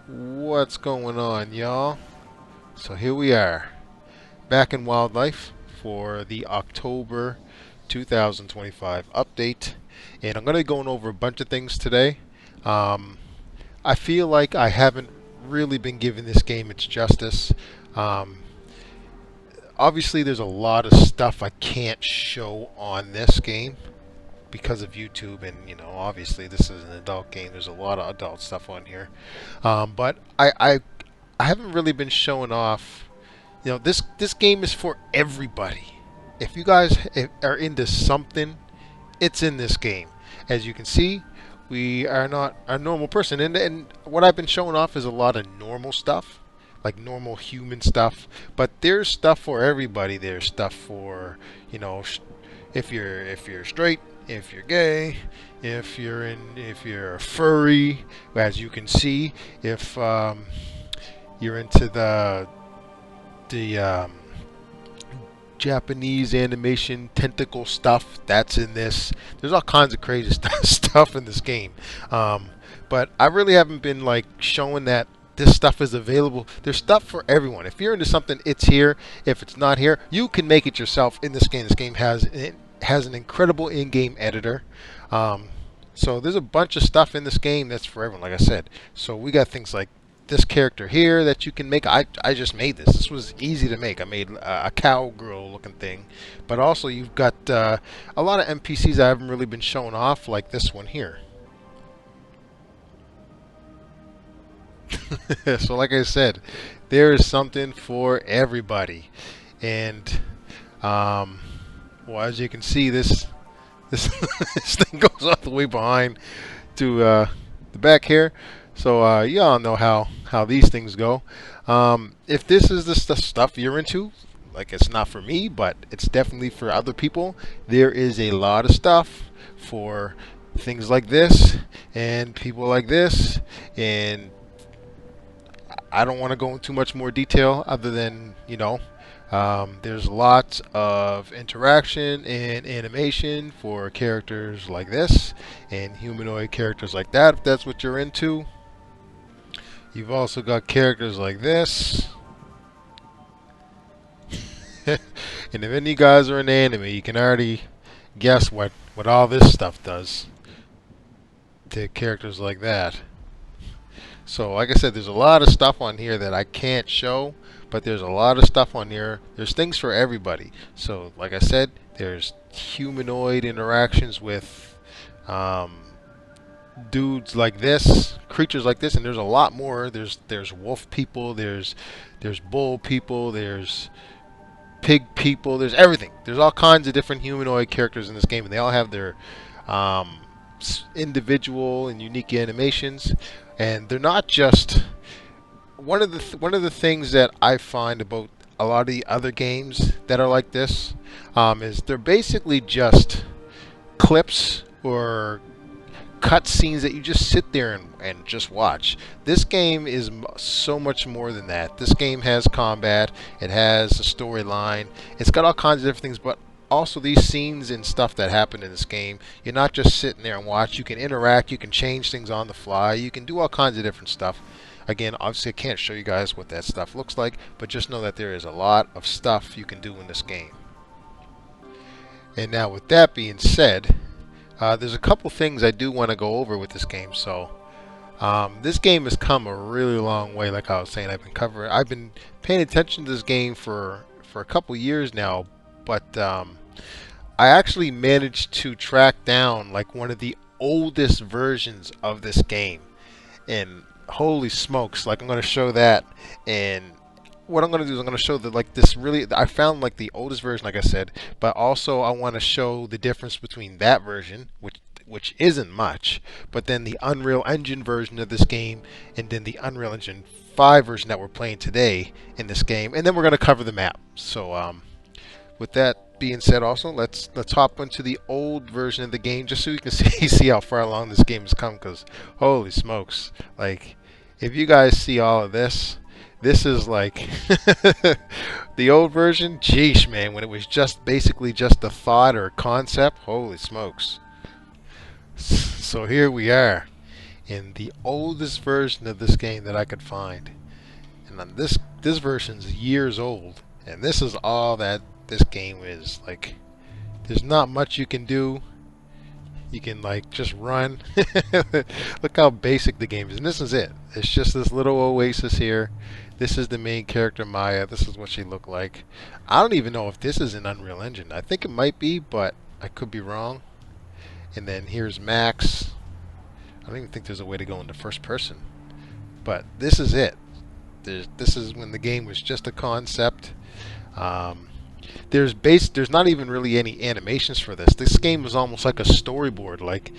What's going on, y'all? So here we are, back in Wildlife for the October 2025 update, and I'm going to be going over a bunch of things today. Um, I feel like I haven't really been giving this game its justice. Um, Obviously, there's a lot of stuff I can't show on this game because of YouTube, and obviously this is an adult game. There's a lot of adult stuff on here, but I haven't really been showing off. This game is for everybody. If you guys are into something, it's in this game. As you can see, we are not a normal person, and what I've been showing off is a lot of normal stuff, like normal human stuff. But there's stuff for everybody. There's stuff for if you're straight, if you're gay, if you're a furry, as you can see, if you're into the Japanese animation tentacle stuff, that's in this. There's all kinds of crazy stuff in this game, but I really haven't been like showing that this stuff is available. There's stuff for everyone. If you're into something, it's here. If it's not here, you can make it yourself in this game. This game has an incredible in-game editor. So there's a bunch of stuff in this game that's for everyone, like I said. So we got things like this character here that you can make. I just made this. This was easy to make. I made a cowgirl looking thing. But also you've got a lot of NPCs I haven't really been showing off, like this one here. So like I said, there is something for everybody. And well, as you can see, this this thing goes all the way behind to the back here. So you all know how these things go. If this is the stuff you're into, like, it's not for me, but it's definitely for other people. There is a lot of stuff for things like this and people like this, and I don't want to go into too much more detail other than, there's lots of interaction and animation for characters like this and humanoid characters like that, if that's what you're into. You've also got characters like this. And if any of you guys are in anime, you can already guess what all this stuff does to characters like that. So like I said, there's a lot of stuff on here that I can't show, but there's a lot of stuff on here. There's things for everybody. So like I said, there's humanoid interactions with dudes like this, creatures like this, and there's a lot more. There's wolf people, there's bull people, there's pig people, there's everything. There's all kinds of different humanoid characters in this game, and they all have their um, individual and unique animations. And they're not just one of the things that I find about a lot of the other games that are like this, is they're basically just clips or cut scenes that you just sit there and just watch. This game is so much more than that. This game has combat, it has a storyline, it's got all kinds of different things, but also these scenes and stuff that happen in this game, you're not just sitting there and watch. You can interact, you can change things on the fly, you can do all kinds of different stuff. Again, obviously I can't show you guys what that stuff looks like, but just know that there is a lot of stuff you can do in this game. And now with that being said, there's a couple things I do want to go over with this game. So this game has come a really long way. Like I was saying, I've been paying attention to this game for a couple years now, but I actually managed to track down like one of the oldest versions of this game, and holy smokes, like, I'm going to show that. And what I'm going to do is I'm going to show that, like, this really, I found like the oldest version, like I said, but also I want to show the difference between that version, which isn't much, but then the Unreal Engine version of this game, and then the Unreal Engine 5 version that we're playing today in this game, and then we're going to cover the map. So with that being said, also let's hop into the old version of the game just so you can see how far along this game has come. Because holy smokes, like, if you guys see all of this, this is like the old version. Jeesh, man, when it was just basically just a thought or concept. Holy smokes. So here we are, in the oldest version of this game that I could find. And then this version's years old, and this is all that this game is. Like, there's not much you can do. You can like just run. Look how basic the game is, and this is it. It's just this little oasis here. This is the main character, Maya. This is what she looked like. I don't even know if this is an Unreal Engine. I think it might be, but I could be wrong. And then here's Max. I don't even think there's a way to go into first person. But this is it. This is when the game was just a concept. Um, there's not even really any animations for this. This game is almost like a storyboard. Like,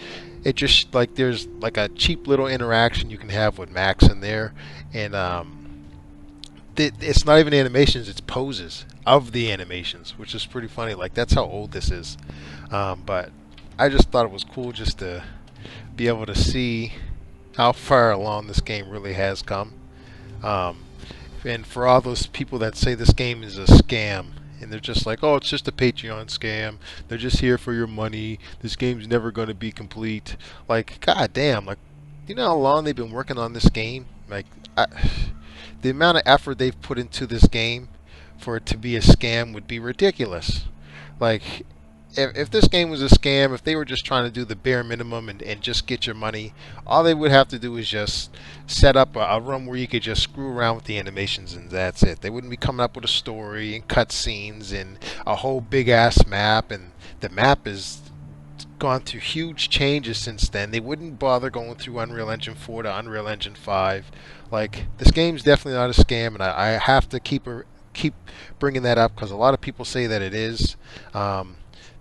it just like there's like a cheap little interaction you can have with Max in there, and it's not even animations. It's poses of the animations, which is pretty funny. Like, that's how old this is. But I just thought it was cool just to be able to see how far along this game really has come. Um, and for all those people that say this game is a scam, and they're just like, oh, it's just a Patreon scam. They're just here for your money. This game's never going to be complete. Like, god damn, like, you know how long they've been working on this game? Like, the amount of effort they've put into this game for it to be a scam would be ridiculous. Like, if this game was a scam, if they were just trying to do the bare minimum and just get your money, all they would have to do is just set up a room where you could just screw around with the animations, and that's it. They wouldn't be coming up with a story and cutscenes and a whole big ass map, and the map has gone through huge changes since then. They wouldn't bother going through Unreal Engine 4 to Unreal Engine 5. Like, this game's definitely not a scam, and I have to keep bringing that up because a lot of people say that it is.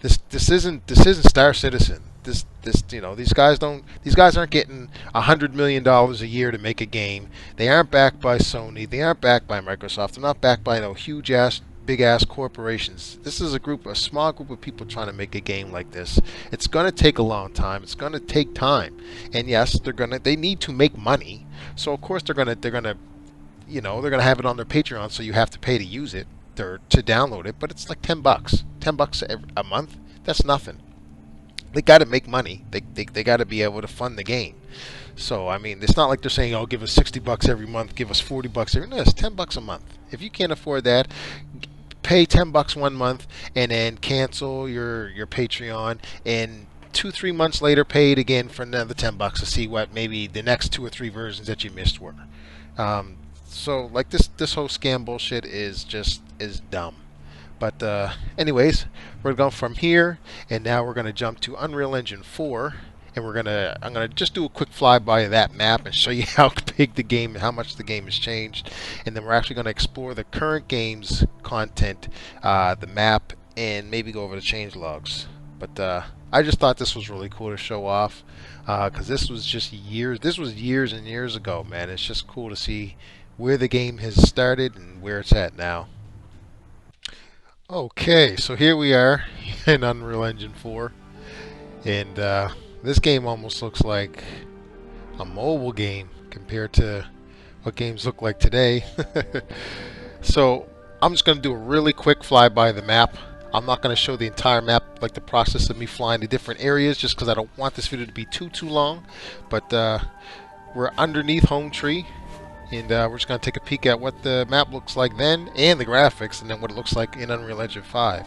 This isn't Star Citizen. This these guys aren't getting $100 million a year to make a game. They aren't backed by Sony. They aren't backed by Microsoft. They're not backed by no huge ass big ass corporations. This is a small group of people trying to make a game like this. It's gonna take a long time. It's gonna take time. And yes, they need to make money. So of course they're gonna have it on their Patreon, so you have to pay to use it or to download it, but it's like $10. $10 a month? That's nothing. They got to make money. They got to be able to fund the game. So I mean, it's not like they're saying, "Oh, give us $60 every month, give us $40 every." No, it's $10 a month. If you can't afford that, pay $10 one month and then cancel your Patreon, and 2-3 months later pay it again for another $10 to see what maybe the next 2 or 3 versions that you missed were. So like this whole scam bullshit is dumb. But anyways, we're going from here, and now we're going to jump to Unreal Engine 4, and I'm gonna just do a quick flyby of that map and show you how big the game and how much the game has changed, and then we're actually going to explore the current game's content, the map, and maybe go over the change logs. But I just thought this was really cool to show off, because this was years and years ago, man. It's just cool to see where the game has started and where it's at now. Okay, so here we are in Unreal Engine 4, and this game almost looks like a mobile game compared to what games look like today. So I'm just going to do a really quick flyby of the map. I'm not going to show the entire map, like the process of me flying to different areas, just because I don't want this video to be too long. But we're underneath Home Tree, and we're just going to take a peek at what the map looks like then, and the graphics, and then what it looks like in Unreal Engine 5.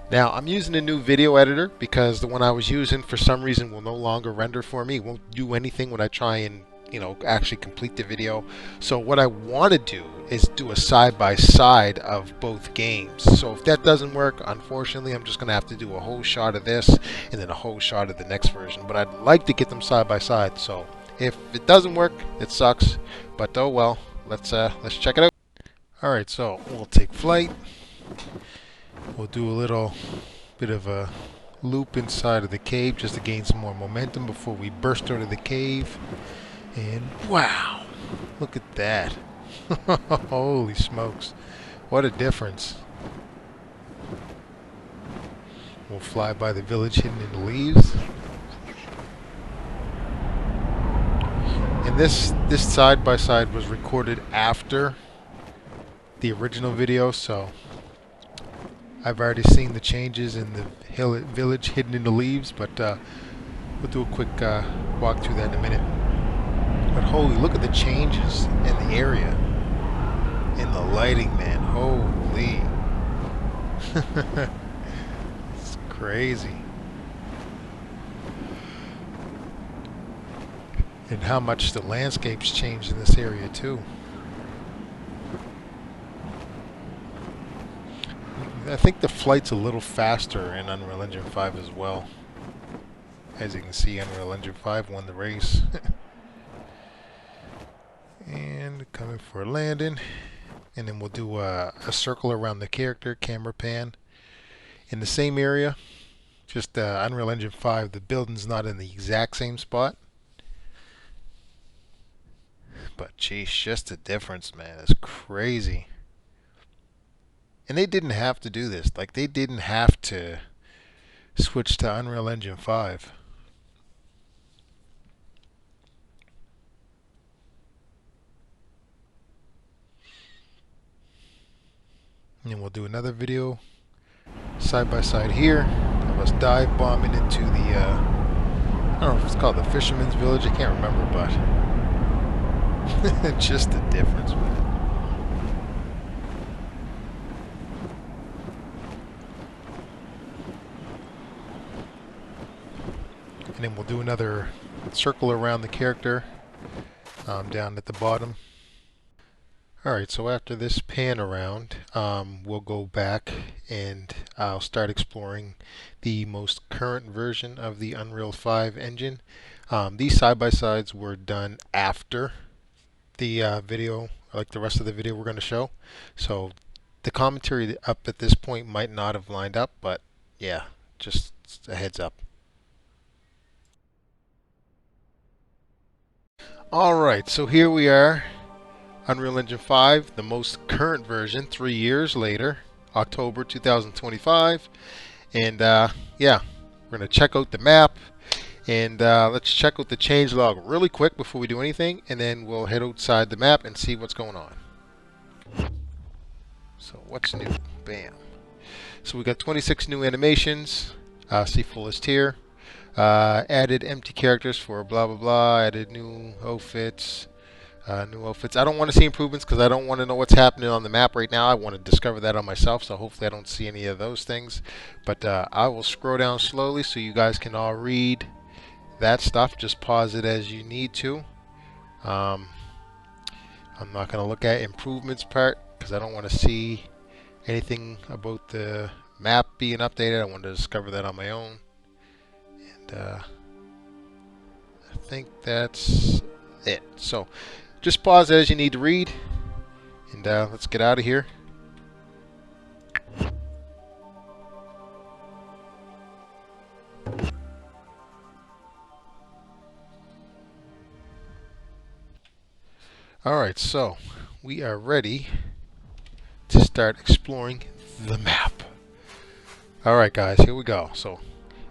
Now, I'm using a new video editor because the one I was using for some reason will no longer render for me. It won't do anything when I try and actually complete the video. So what I want to do is do a side-by-side of both games. So if that doesn't work, unfortunately, I'm just going to have to do a whole shot of this and then a whole shot of the next version. But I'd like to get them side-by-side. So if it doesn't work, it sucks. But oh well, let's check it out. Alright, so we'll take flight. We'll do a little bit of a loop inside of the cave just to gain some more momentum before we burst out of the cave. And wow, look at that. Holy smokes, what a difference. We'll fly by the village hidden in the leaves. And this side by side was recorded after the original video, so I've already seen the changes in the village hidden in the leaves, but we'll do a quick walk through that in a minute. But holy, look at the changes in the area, in the lighting, man. Holy. It's crazy. And how much the landscapes changed in this area too. I think the flight's a little faster in Unreal Engine 5 as well. As you can see, Unreal Engine 5 won the race. And coming for a landing. And then we'll do a circle around the character, camera pan. In the same area, just Unreal Engine 5, the building's not in the exact same spot. But geez, just the difference, man. It's crazy. And they didn't have to do this. Like, they didn't have to switch to Unreal Engine 5. And then we'll do another video side by side here of us dive bombing into the, I don't know if it's called the Fisherman's Village. I can't remember, but just the difference, man. And then we'll do another circle around the character down at the bottom. Alright, so after this pan around, we'll go back and I'll start exploring the most current version of the Unreal 5 engine. These side-by-sides were done after the video, like the rest of the video we're going to show. So the commentary up at this point might not have lined up, but yeah, just a heads up. Alright, so here we are. Unreal Engine 5, the most current version, 3 years later, October 2025. And yeah, we're going to check out the map. And let's check out the changelog really quick before we do anything. And then we'll head outside the map and see what's going on. So what's new? Bam. So we got 26 new animations. See fullest here. Added empty characters for blah blah blah. Added new outfits. I don't want to see improvements because I don't want to know what's happening on the map right now. I want to discover that on myself, so hopefully I don't see any of those things. But I will scroll down slowly so you guys can all read that stuff. Just pause it as you need to. I'm not going to look at improvements part because I don't want to see anything about the map being updated. I want to discover that on my own. And I think that's it. So just pause as you need to read, and let's get out of here. Alright, so we are ready to start exploring the map. Alright guys, here we go. So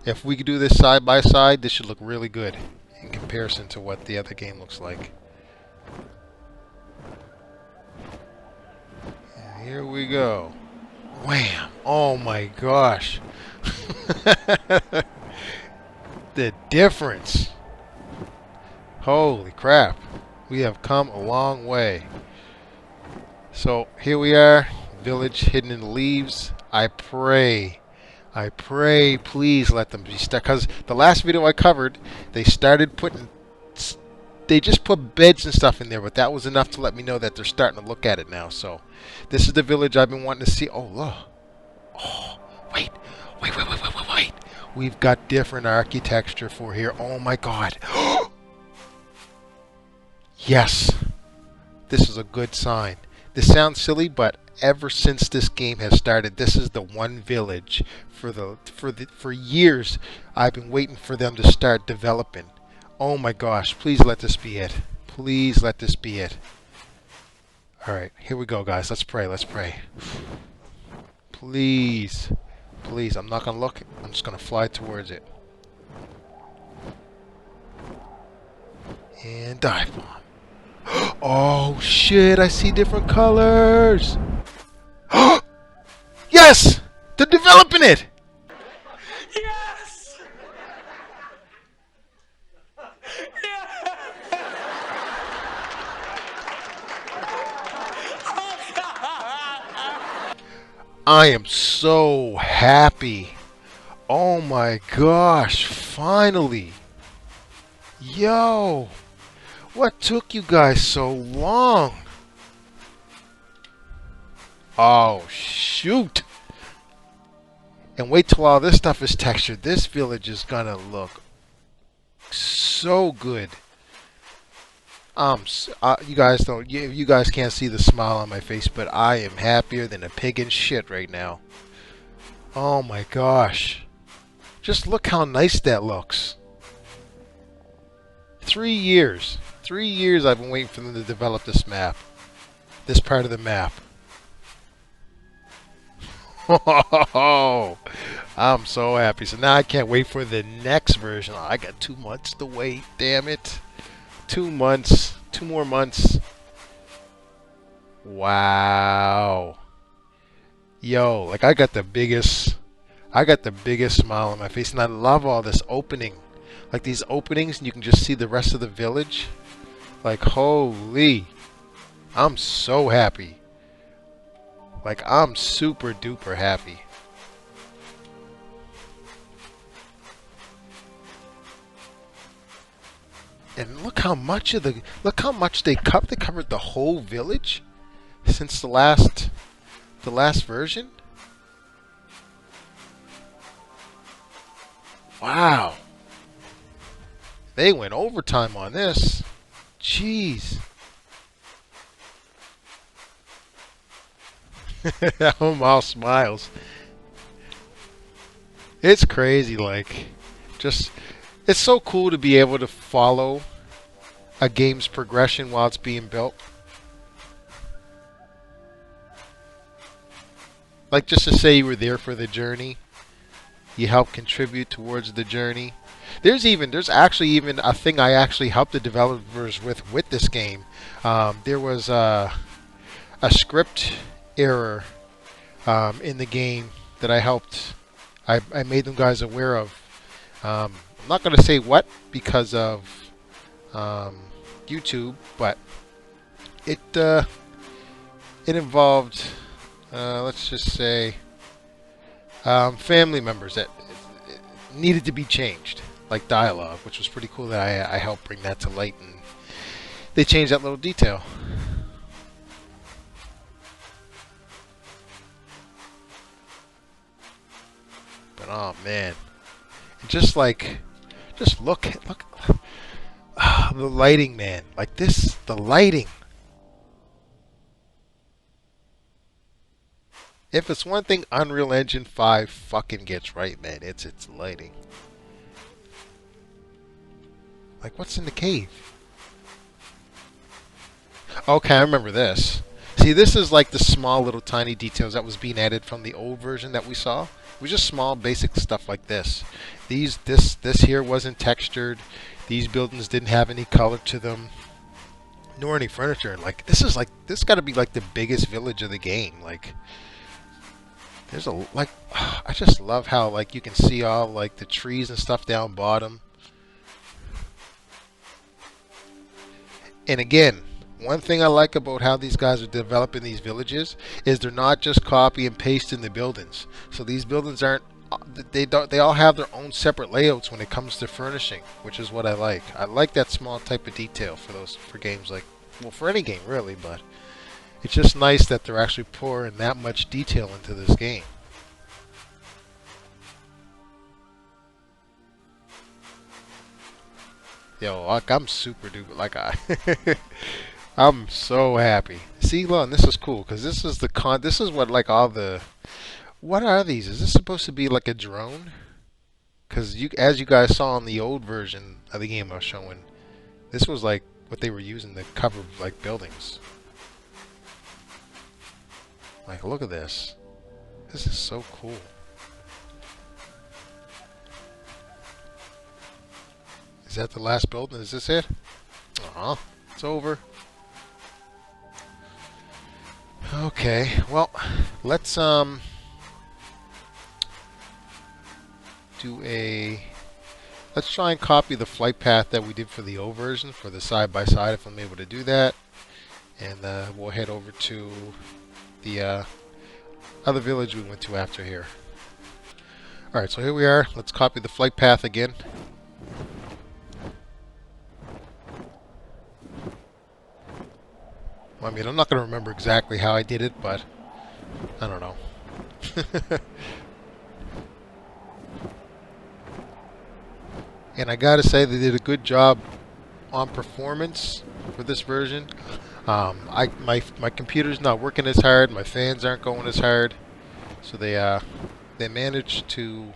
if we could do this side by side, this should look really good in comparison to what the other game looks like. Here we go. Wham! Oh my gosh. The difference. Holy crap. We have come a long way. So here we are. Village hidden in the leaves. I pray, please let them be stuck. Because the last video I covered, they started putting... They just put beds and stuff in there, but that was enough to let me know that they're starting to look at it now. So, this is the village I've been wanting to see. Oh, look. Oh, wait. We've got different architecture for here. Oh, my God. Yes. This is a good sign. This sounds silly, but ever since this game has started, this is the one village for years I've been waiting for them to start developing. Oh my gosh, please let this be it. Please let this be it. Alright, here we go guys. Let's pray, let's pray. Please. Please, I'm not going to look. I'm just going to fly towards it. And dive bomb. Oh shit, I see different colors. Yes! They're developing it! Yes! I am so happy. Oh my gosh, finally. Yo, what took you guys so long? Oh, shoot. And wait till all this stuff is textured. This village is gonna look so good. You guys don't. You guys can't see the smile on my face, but I am happier than a pig in shit right now. Oh my gosh! Just look how nice that looks. 3 years. 3 years I've been waiting for them to develop this map. This part of the map. Oh, I'm so happy. So now I can't wait for the next version. Oh, I got 2 months to wait. Damn it. 2 months. 2 more months. Wow. Yo, like I got the biggest smile on my face, and I love all this opening. Like these openings, and you can just see the rest of the village. Like, holy. I'm so happy. Like, I'm super duper happy. And look how much they covered. They covered the whole village since the last version. Wow. They went overtime on this. Jeez. I'm all smiles. It's crazy, like, just, it's so cool to be able to follow a game's progression while it's being built. Like, just to say you were there for the journey, you helped contribute towards the journey. There's actually even a thing I actually helped the developers with this game. There was a script error in the game that I helped. I made them guys aware of. I'm not going to say what because of YouTube, but it involved, let's just say, family members that needed to be changed, like dialogue, which was pretty cool that I helped bring that to light, and they changed that little detail. But oh man, and just look the lighting, man. Like this, the lighting. If it's one thing Unreal Engine 5 fucking gets right, man, it's its lighting. Like, what's in the cave? Okay, I remember this. See, this is like the small little tiny details that was being added from the old version that we saw. It was just small basic stuff like this. This here wasn't textured. These buildings didn't have any color to them, nor any furniture. Like, this got to be like the biggest village of the game. Like, there's I just love how, like, you can see all, like, the trees and stuff down bottom. And again, one thing I like about how these guys are developing these villages is they're not just copy and pasting the buildings. So these buildings aren't, they all have their own separate layouts when it comes to furnishing, which is what I like. I like that small type of detail for games like, well, for any game really, but it's just nice that they're actually pouring that much detail into this game. Yo, like, I'm super duper, like, I'm so happy. See, look, this is cool because this is this is what, like, all the, what are these? Is this supposed to be like a drone? Because as you guys saw in the old version of the game I was showing, this was like what they were using to cover, like, buildings. Like, look at this. This is so cool. Is that the last building? Is this it? Aw, it's over. Okay, well, let's let's try and copy the flight path that we did for the old version for the side by side if I'm able to do that, and we'll head over to the other village we went to after here. Alright, so here we are. Let's copy the flight path again. Well, I mean, I'm not going to remember exactly how I did it, but I don't know. And I gotta say, they did a good job on performance for this version. My computer's not working as hard. My fans aren't going as hard, so they managed to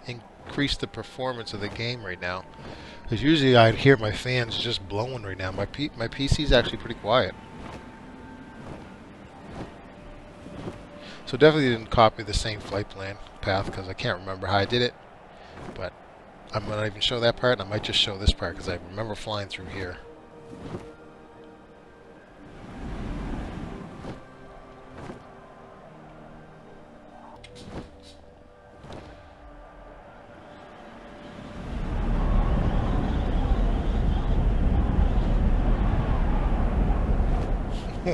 increase the performance of the game right now. Because usually I'd hear my fans just blowing right now. My PC's actually pretty quiet. So definitely didn't copy the same flight plan path because I can't remember how I did it. But I'm not even show that part. I might just show this part because I remember flying through here.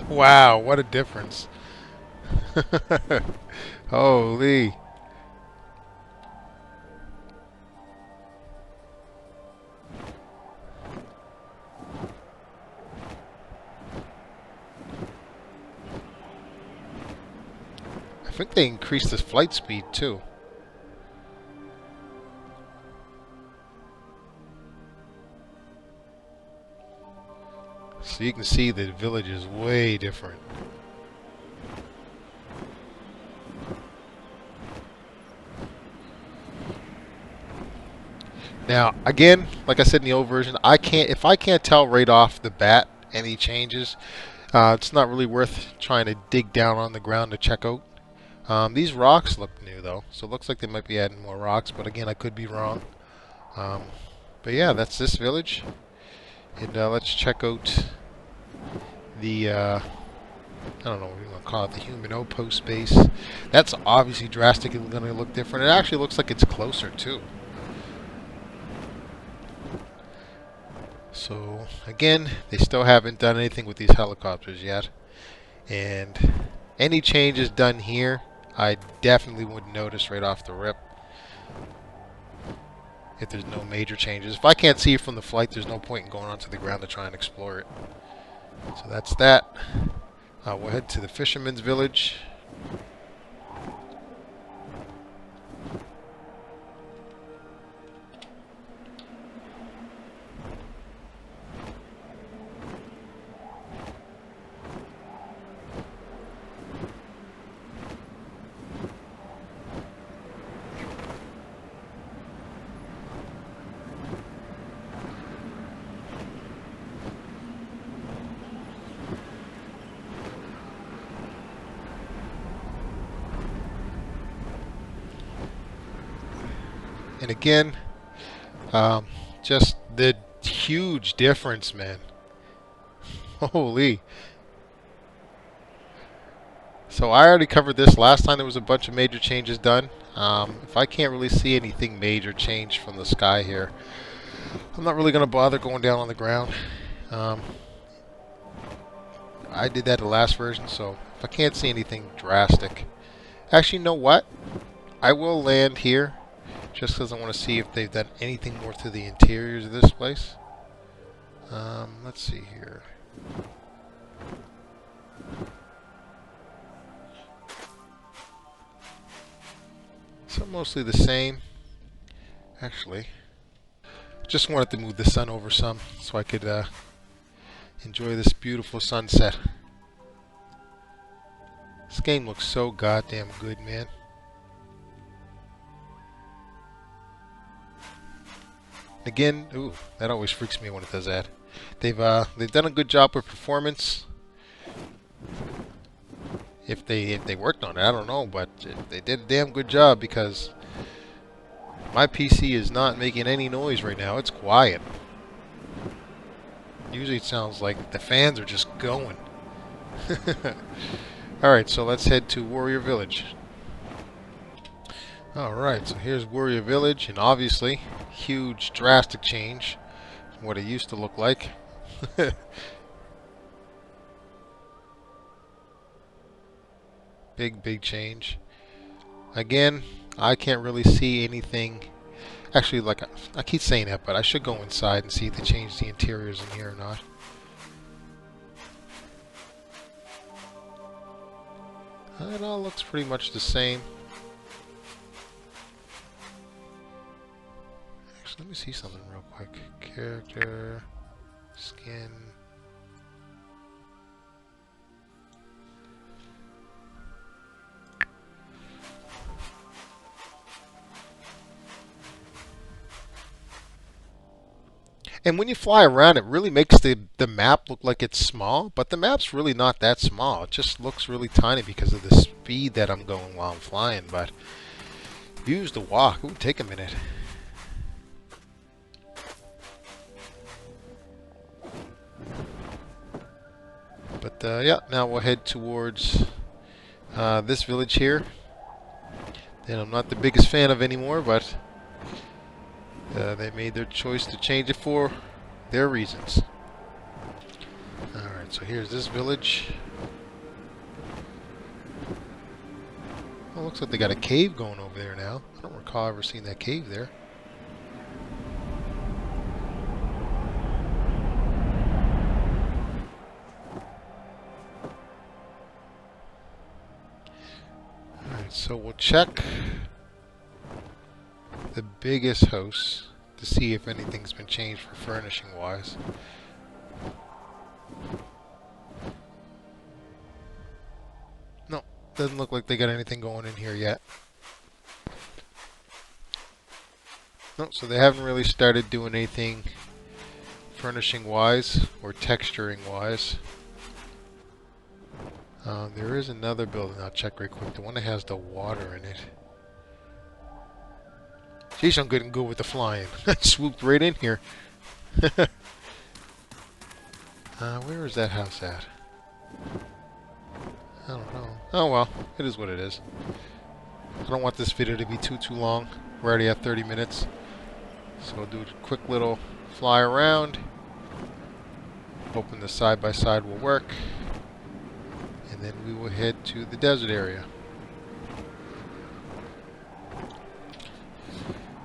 Wow, what a difference. Holy. I think they increased the flight speed too. So you can see the village is way different. Now, again, like I said in the old version, if I can't tell right off the bat any changes, it's not really worth trying to dig down on the ground to check out. These rocks look new though, so it looks like they might be adding more rocks, but again, I could be wrong. But yeah, that's this village. And let's check out the, I don't know what you want to call it, the human outpost base. That's obviously drastically going to look different. It actually looks like it's closer too. So again, they still haven't done anything with these helicopters yet. And any changes done here, I definitely would notice right off the rip. If there's no major changes. If I can't see it from the flight, there's no point in going onto the ground to try and explore it. So that's that. We'll head to the fisherman's village. And again, just the huge difference, man. Holy. So I already covered this last time. There was a bunch of major changes done. If I can't really see anything major change from the sky here, I'm not really going to bother going down on the ground. I did that in the last version, so if I can't see anything drastic. Actually, you know what? I will land here just because I want to see if they've done anything more to the interiors of this place. Let's see here. So mostly the same. Actually, just wanted to move the sun over some so I could enjoy this beautiful sunset. This game looks so goddamn good, man. Again, ooh, that always freaks me when it does that. They've done a good job with performance. If they worked on it, I don't know, but they did a damn good job because my PC is not making any noise right now. It's quiet. Usually it sounds like the fans are just going. Alright, so let's head to Warrior Village. Alright, so here's Warrior Village, and obviously, huge, drastic change from what it used to look like. Big change. Again, I can't really see anything. Actually, like I keep saying that, but I should go inside and see if they changed the interiors in here or not. It all looks pretty much the same. Actually, let me see something real quick. Character, skin. And when you fly around, it really makes the map look like it's small, but the map's really not that small. It just looks really tiny because of the speed that I'm going while I'm flying. But use the walk. It would take a minute. But yeah, now we'll head towards this village here. And I'm not the biggest fan of anymore, but they made their choice to change it for their reasons. Alright, so here's this village. Oh, looks like they got a cave going over there now. I don't recall ever seeing that cave there. Alright, so we'll check the biggest house to see if anything's been changed for furnishing wise. No, doesn't look like they got anything going in here yet. No, so they haven't really started doing anything furnishing wise or texturing wise. There is another building I'll check real quick, the one that has the water in it. Geez, I'm getting good with the flying. Swooped right in here. Where is that house at? I don't know. Oh well, it is what it is. I don't want this video to be too long. We're already at 30 minutes. So we'll do a quick little fly around. Hoping the side-by-side will work. And then we will head to the desert area.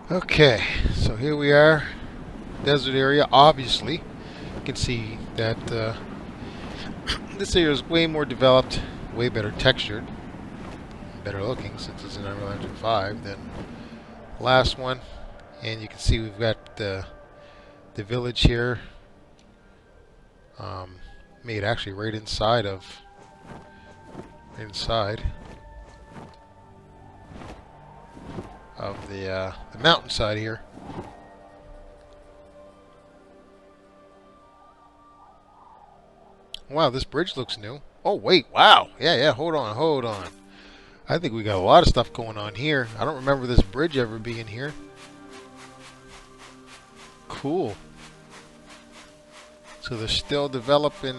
Okay, so here we are, desert area. Obviously, you can see that this area is way more developed, way better textured, better looking since it's in Unreal Engine 5 than the last one. And you can see we've got the village here, made actually right inside of the mountainside here. Wow, this bridge looks new. Oh wait, wow. Yeah, hold on. I think we got a lot of stuff going on here. I don't remember this bridge ever being here. Cool. So they're still developing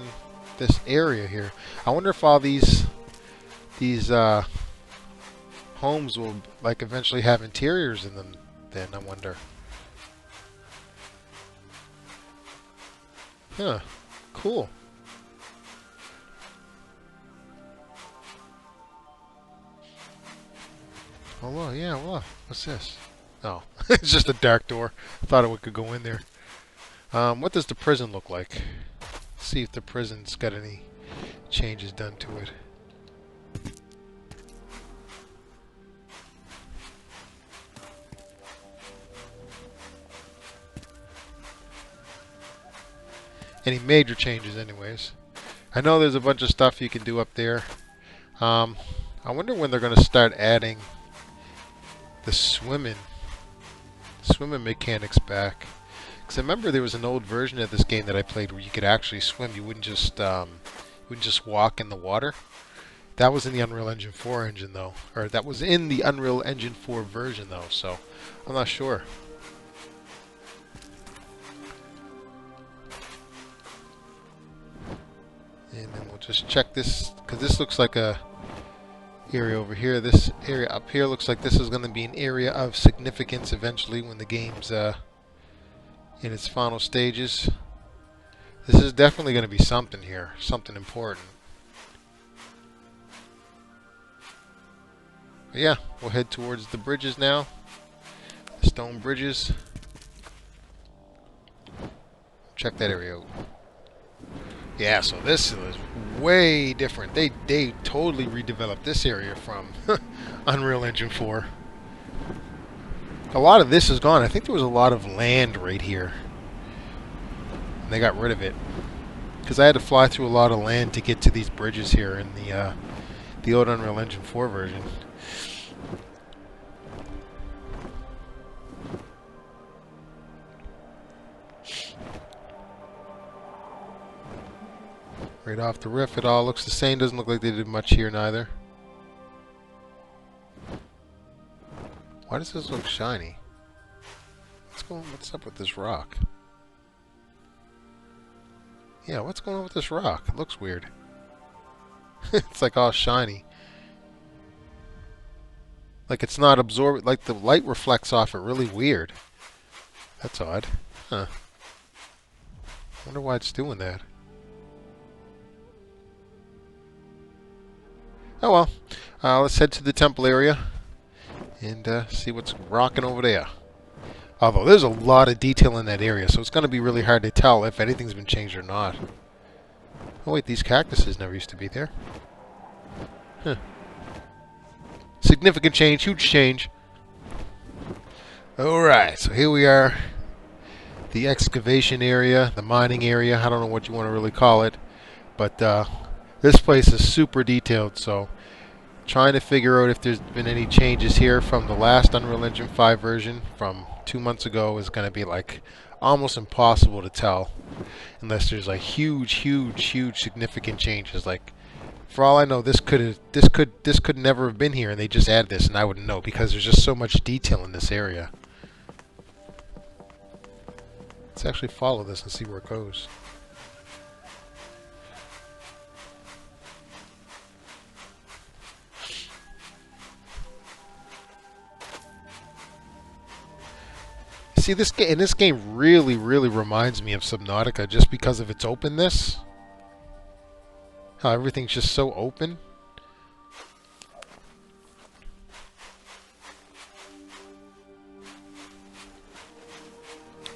this area here. I wonder if all these homes will like eventually have interiors in them then, I wonder. Huh. Cool. Oh well, yeah, well, what's this? Oh, it's just a dark door. I thought we could go in there. What does the prison look like? See if the prison's got any changes done to it. Any major changes anyways. I know there's a bunch of stuff you can do up there. I wonder when they're going to start adding the swimming mechanics back. Because I remember there was an old version of this game that I played where you could actually swim. You wouldn't just walk in the water. That was in the Unreal Engine 4 engine though, or that was in the Unreal Engine 4 version though. So I'm not sure. And then we'll just check this, because this looks like a area over here. This area up here looks like this is going to be an area of significance eventually when the game's in its final stages. This is definitely going to be something here, something important. But yeah, we'll head towards the bridges now. The stone bridges. Check that area out. Yeah, so this is way different. They totally redeveloped this area from Unreal Engine 4. A lot of this is gone. I think there was a lot of land right here. And they got rid of it. Because I had to fly through a lot of land to get to these bridges here in the old Unreal Engine 4 version. Right off the riff, it all looks the same. Doesn't look like they did much here neither. Why does this look shiny? What's up with this rock? Yeah, what's going on with this rock? It looks weird. It's like all shiny. Like it's not absorbed, like the light reflects off it really weird. That's odd. Huh. Wonder why it's doing that. Oh well. Let's head to the temple area and see what's rocking over there. Although there's a lot of detail in that area, so it's going to be really hard to tell if anything's been changed or not. Oh wait, these cactuses never used to be there. Huh. Significant change, huge change. Alright, so here we are. The excavation area, the mining area, I don't know what you want to really call it. But this place is super detailed, so trying to figure out if there's been any changes here from the last Unreal Engine 5 version from 2 months ago is going to be like almost impossible to tell unless there's like huge significant changes. Like for all I know, this could never have been here and they just added this and I wouldn't know because there's just so much detail in this area. Let's actually follow this and see where it goes. See, this game really reminds me of Subnautica just because of its openness. How everything's just so open.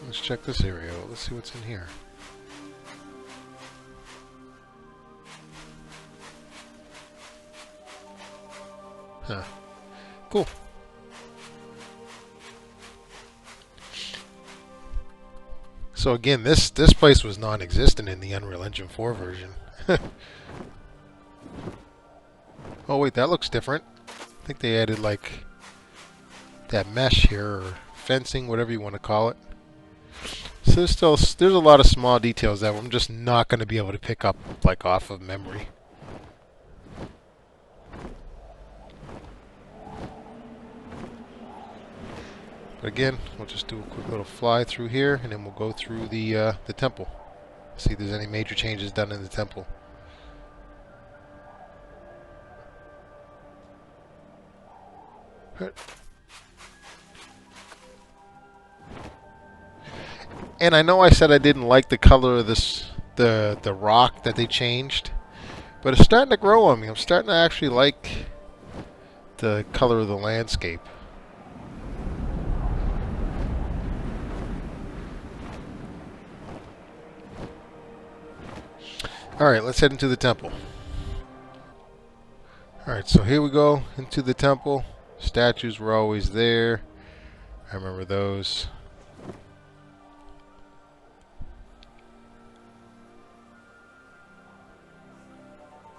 Let's check this area out. Let's see what's in here. Huh. Cool. So again, this place was non-existent in the Unreal Engine 4 version. Oh wait, that looks different. I think they added like that mesh here or fencing, whatever you want to call it. So there's a lot of small details that I'm just not going to be able to pick up like off of memory. But again, we'll just do a quick little fly through here, and then we'll go through the temple. See if there's any major changes done in the temple. And I know I said I didn't like the color of the rock that they changed, but it's starting to grow on me. I'm starting to actually like the color of the landscape. Alright, let's head into the temple. Alright, so here we go into the temple. Statues were always there. I remember those.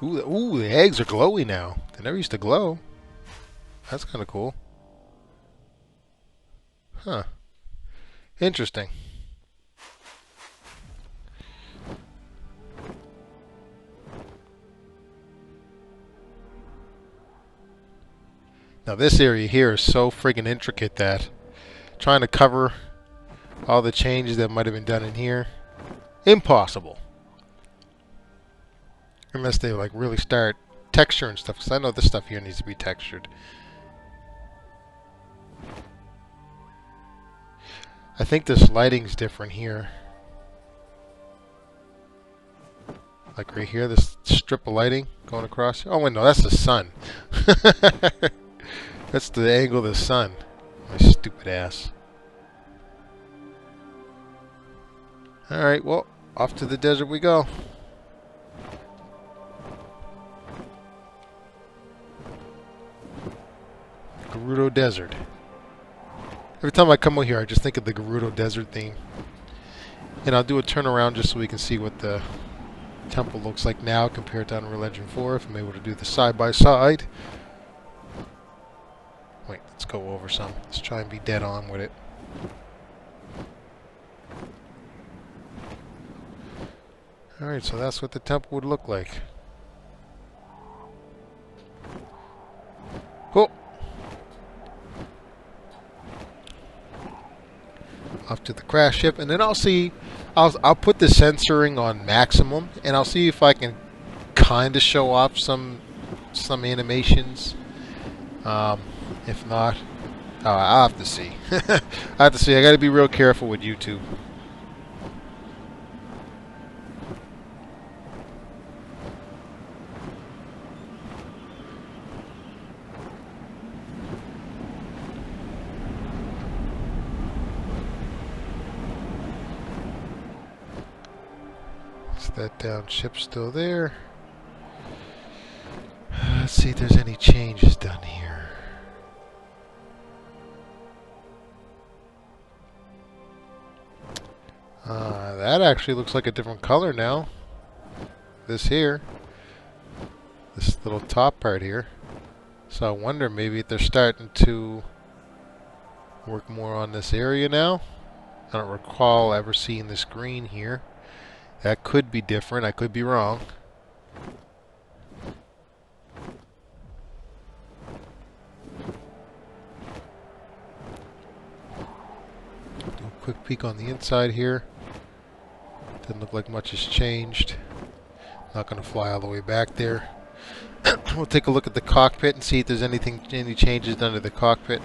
Ooh, the eggs are glowy now. They never used to glow. That's kind of cool. Huh. Interesting. Now this area here is so friggin' intricate that trying to cover all the changes that might have been done in here, impossible. Unless they like really start texture and stuff, because I know this stuff here needs to be textured. I think this lighting's different here. Like right here, this strip of lighting going across. Oh wait, no, that's the sun. That's the angle of the sun. My stupid ass. Alright, well, off to the desert we go. Gerudo Desert. Every time I come over here, I just think of the Gerudo Desert theme. And I'll do a turnaround just so we can see what the temple looks like now compared to Unreal Engine 4, if I'm able to do the side-by-side. Wait, let's go over some. Let's try and be dead on with it. Alright, so that's what the temple would look like. Cool. Off to the crash ship, and then I'll see. I'll put the censoring on maximum, and I'll see if I can kind of show off some animations. If not, I'll have to see. I have to see. I got to be real careful with YouTube. That down ship still there. Let's see if there's any changes done here. That actually looks like a different color now. This here. This little top part here. So I wonder maybe if they're starting to work more on this area now. I don't recall ever seeing this green here. That could be different. I could be wrong. Do a quick peek on the inside here. Doesn't look like much has changed. Not going to fly all the way back there. We'll take a look at the cockpit and see if there's any changes done to the cockpit.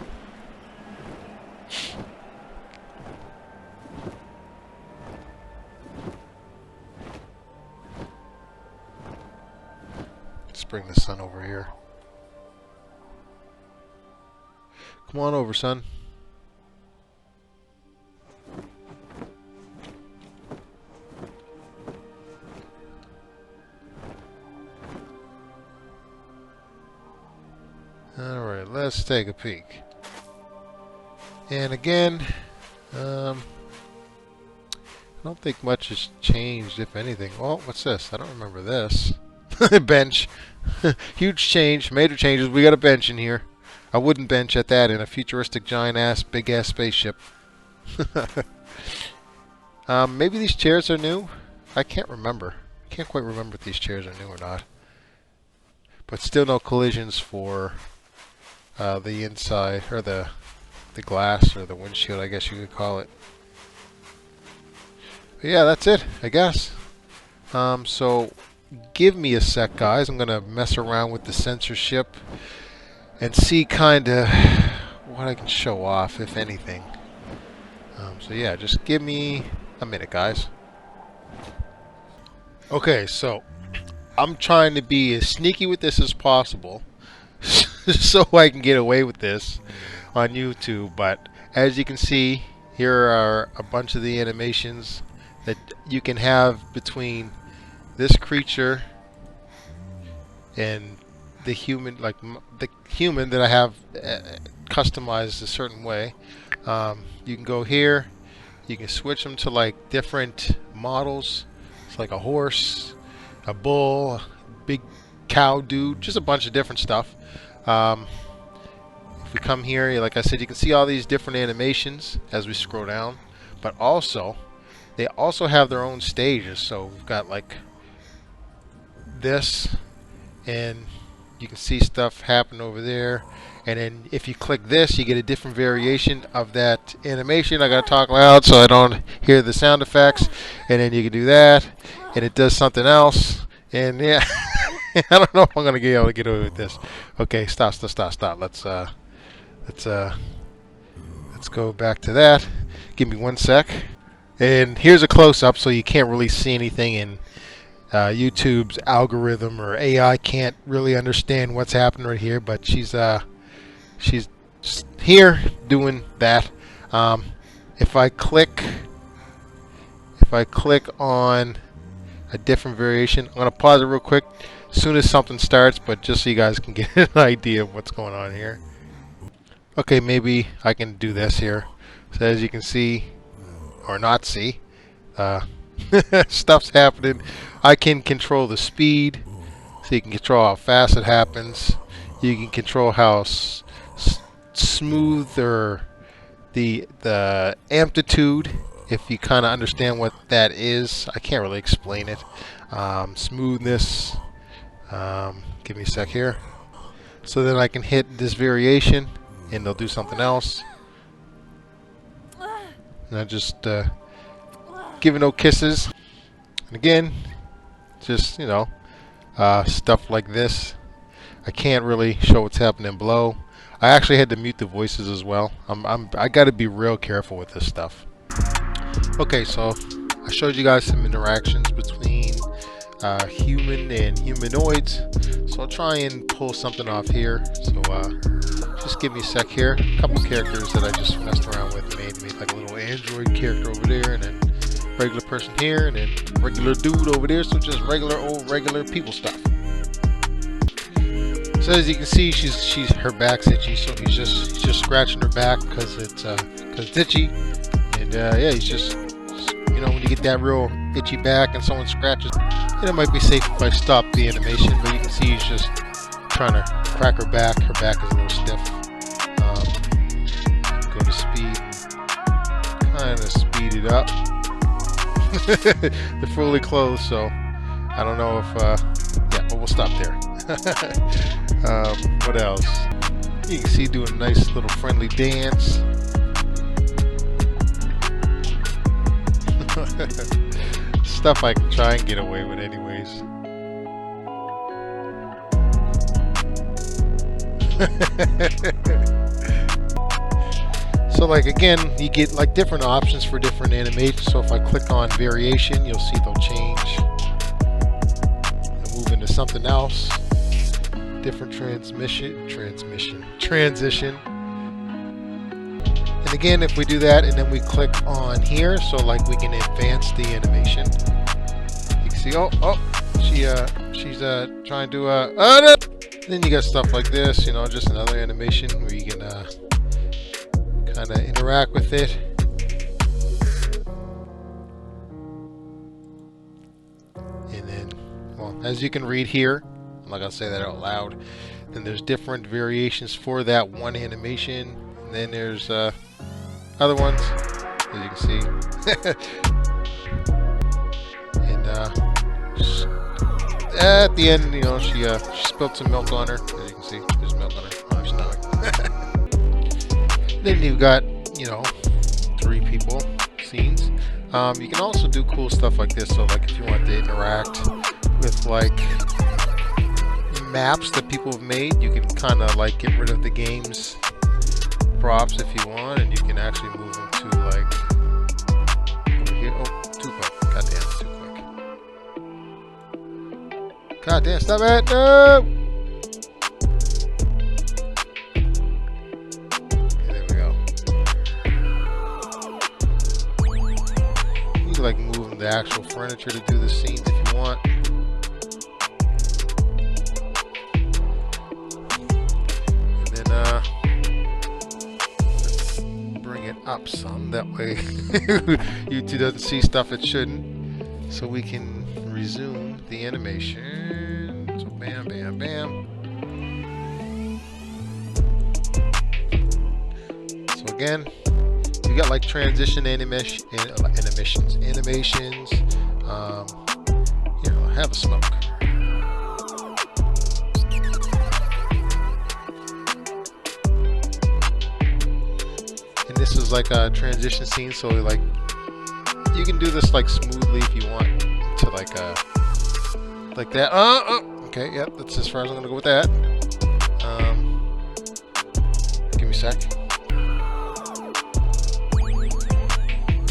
Let's bring the sun over here. Come on over, son. Alright, let's take a peek. And again, I don't think much has changed, if anything. Oh, what's this? I don't remember this. Bench. Huge change, major changes. We got a bench in here. I wouldn't bench at that in a futuristic giant-ass, big-ass spaceship. Maybe these chairs are new? I can't remember. I can't quite remember if these chairs are new or not. But still no collisions for the inside, or the glass, or the windshield, I guess you could call it. But yeah, that's it, I guess. So give me a sec, guys. I'm going to mess around with the censorship and see kind of what I can show off, if anything. So yeah, just give me a minute, guys. Okay, so I'm trying to be as sneaky with this as possible so I can get away with this on YouTube. But as you can see, here are a bunch of the animations that you can have between this creature and the human, like the human that I have customized a certain way. You can go here, you can switch them to like different models. It's like a horse, a bull, a big cow dude, just a bunch of different stuff. If we come here, like I said, you can see all these different animations as we scroll down, but also they also have their own stages. So we've got like this, and you can see stuff happen over there, and then if you click this, you get a different variation of that animation. I gotta talk loud so I don't hear the sound effects, and then you can do that and it does something else, and yeah. I don't know if I'm gonna be able to get away with this. Okay, stop. Let's go back to that. Give me 1 sec. And here's a close-up, so you can't really see anything in YouTube's algorithm, or AI can't really understand what's happening right here. But she's she's just here doing that. Um, if I click on a different variation, I'm gonna pause it real quick as soon as something starts, but just so you guys can get an idea of what's going on here. Okay, maybe I can do this here. So as you can see, or not see, stuff's happening. I can control the speed, so you can control how fast it happens. You can control how smooth or the amplitude, if you kind of understand what that is. I can't really explain it. Smoothness. Give me a sec here. So then I can hit this variation, and they'll do something else. And I just giving no kisses. And again, just stuff like this. I can't really show what's happening below. I actually had to mute the voices as well. I got to be real careful with this stuff. Okay, so I showed you guys some interactions between human and humanoids. So I'll try and pull something off here. So just give me a sec here. A couple characters that I just messed around with, made like a little android character over there, and then regular person here, and then regular dude over there. So just regular people stuff. So as you can see, she's her back's itchy, so he's just scratching her back because it's itchy, and yeah, he's just when you get that real itchy back and someone scratches, it might be safe if I stop the animation. But you can see he's just trying to crack her back. Her back is a little stiff. Go to speed, kind of speed it up. They're fully closed, so I don't know if yeah, but we'll stop there. What else? You can see doing a nice little friendly dance. Stuff I can try and get away with anyways. So like again, you get like different options for different animations. So if I click on variation, you'll see they'll change and move into something else. Different transition. And again, if we do that and then we click on here, so like we can advance the animation. You can see, she's trying to then you got stuff like this, just another animation where you can kind of interact with it. And then, well, as you can read here, I'm not gonna say that out loud. Then there's different variations for that one animation, and then there's other ones, as you can see. And at the end, she spilled some milk on her. As you can see, there's milk on her stomach. Then you've got 3 people scenes. You can also do cool stuff like this. So like if you want to interact with like maps that people have made, you can kind of like get rid of the game's props if you want, and you can actually move them to like over here. Oh, too quick. Goddamn, too quick. Goddamn, stop it! No! Okay, there we go. You can like move the actual furniture to do the scenes if you want. Up some, that way YouTube doesn't see stuff it shouldn't, so we can resume the animation. So bam, bam, bam. So again, you got like transition animations. Have a smoke. This is like a transition scene, so like you can do this like smoothly if you want to like that. Okay, yep, that's as far as I'm gonna go with that. Give me a sec.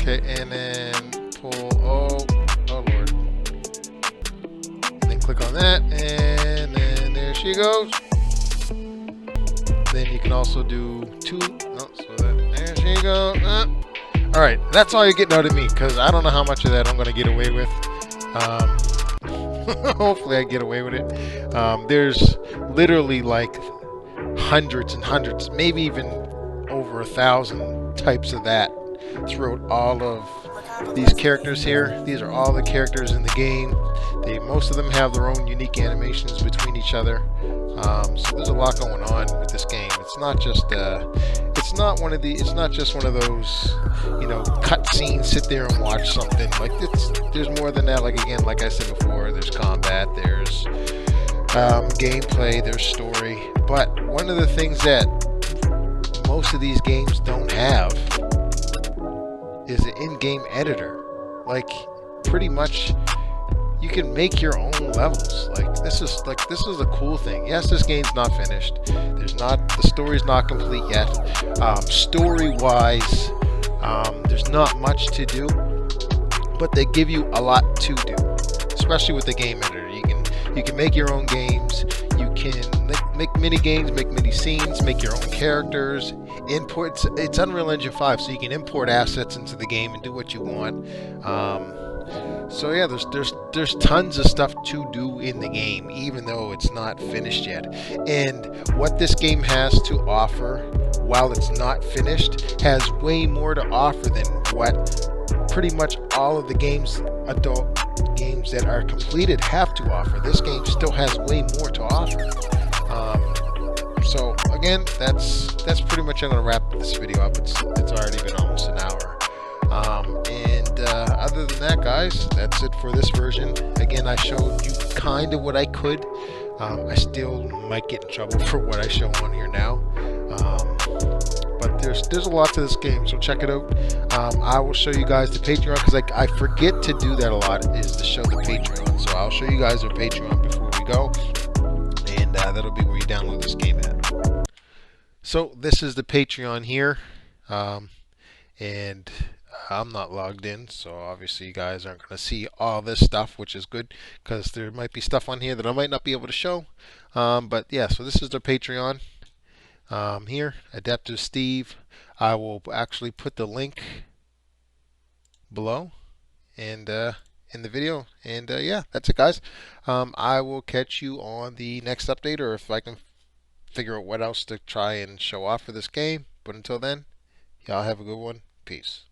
Okay, and then pull. Oh Lord. And then click on that, and then there she goes. then you can also do two. Oh, so there you go. All right, that's all you're getting out of me because I don't know how much of that I'm going to get away with. Hopefully, I get away with it. There's literally like hundreds and hundreds, maybe even over 1,000 types of that throughout all of these characters here. These are all the characters in the game. Most of them have their own unique animations between each other. So there's a lot going on with this game. It's not just it's not just one of those, cut scenes, sit there and watch something. Like there's more than that. Like again, like I said before, there's combat, there's gameplay, there's story. But one of the things that most of these games don't have is an in-game editor. Like pretty much you can make your own levels. This is a cool thing. Yes, this game's not finished. The story's not complete yet. Story-wise, there's not much to do, but they give you a lot to do, especially with the game editor. You can make your own games. You can make mini games, make mini scenes, make your own characters. It's Unreal Engine 5, so you can import assets into the game and do what you want. So yeah, there's tons of stuff to do in the game, even though it's not finished yet. And what this game has to offer, while it's not finished, has way more to offer than what pretty much all of the adult games that are completed have to offer. This game still has way more to offer. So again, that's pretty much. I'm gonna wrap this video up. It's already been almost an hour. Other than that, guys, that's it for this version. Again, I showed you kind of what I could. I still might get in trouble for what I show on here now. But there's a lot to this game, so check it out. I will show you guys the Patreon because I forget to do that a lot, is to show the Patreon. So I'll show you guys our Patreon before we go, and that'll be where you download this game at. So this is the Patreon here, and I'm not logged in, so obviously you guys aren't going to see all this stuff, which is good because there might be stuff on here that I might not be able to show. But yeah, so this is the Patreon here, Adaptive Steve. I will actually put the link below and in the video. And yeah, that's it, guys. I will catch you on the next update, or if I can figure out what else to try and show off for this game. But until then, y'all have a good one. Peace.